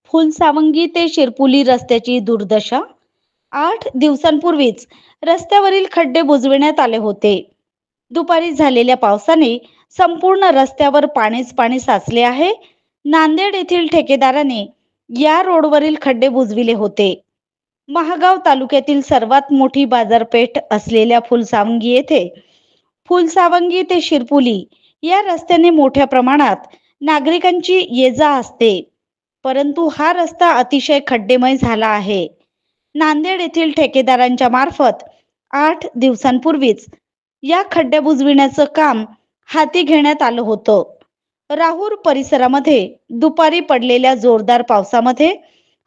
फुलसावंगी ते शिरपुली रस्त्याची दुर्दशा. 8 दिवसांपूर्वीच रस्त्यावरील खड्डे बुजविण्यात आले होते. दुपारी झालेल्या पावसाने संपूर्ण रस्त्यावर पाणीच पाणी साचले आहे. नांदेड येथील ठेकेदाराने या रोडवरील खड्डे बुजविले होते. महागाव तालुक्यातील सर्वात मोठी बाजारपेठ असलेल्या फुलसावंगी येथे फुलसावंगी ते शिरपुली या रस्त्याने मोठ्या प्रमाणात नागरिकांची ये जा असते. परंतु हा रस्ता अतिशय खड्डेमय झाला आहे. नांदेड येथील ठेकेदारांच्या मार्फत 8 दिवसांपूर्वीच या खड्डे बुजविण्याचं काम हाती घेण्यात आलं होतं. राहूर परिसरामध्ये दुपारी पडलेल्या जोरदार पावसामध्ये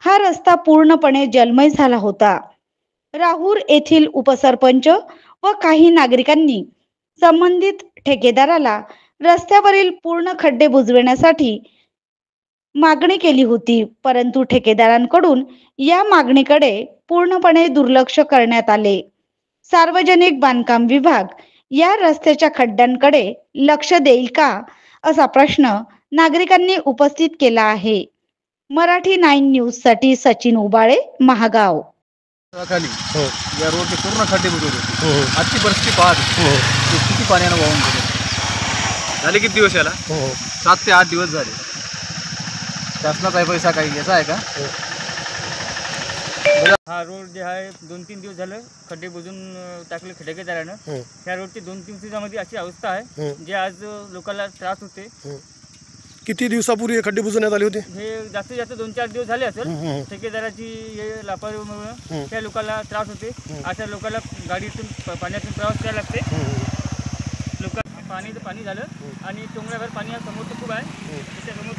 हा रस्ता पूर्णपणे जलमय झाला होता. राहूर येथील उपसरपंच व काही नागरिकांनी संबंधित ठेकेदाराला रस्त्यावरील पूर्ण खड्डे बुजविण्यासाठी मागणी केली होती. परंतु ठेकेदारांकडून या मागणीकडे पूर्णपणे दुर्लक्ष करण्यात आले. सार्वजनिक बांधकाम विभाग या रस्त्याच्या खड्ड्यांकडे लक्ष देईल का, असा प्रश्न नागरिकांनी उपस्थित केला आहे. मराठी 9 न्यूज साठी सचिन उबाळे, महागाव. खाली या रोडचे पूर्ण खड्डे बुजवले. आजची परिस्थिती पाहत किती पाण्यानं वाहून गेले. झाले किती दिवस याला? 7 ते 8 दिवस झाले. शासनाचा पैसा काही याचा आहे का? हा रोड जे आहे 2-3 दिवस झालं खड्डे बुजून टाकले ठेकेदारानं. त्या रोडची 2-3 दिवसामध्ये अशी अवस्था आहे जे आज लोकांना त्रास होते. किती दिवसापूर्वी खड्डे बुजवण्यात आले होते? हे जास्तीत जास्त 2-4 दिवस झाले असेल. ठेकेदाराची हे लापरवाहीमुळे त्या लोकांना त्रास होते. अशा लोकांना गाडीतून पाण्यातून प्रवास करायला लागते. लोकांना पाणी झालं आणि टोंगऱ्याभर पाणी समोर खूप आहे. त्याच्यासमोर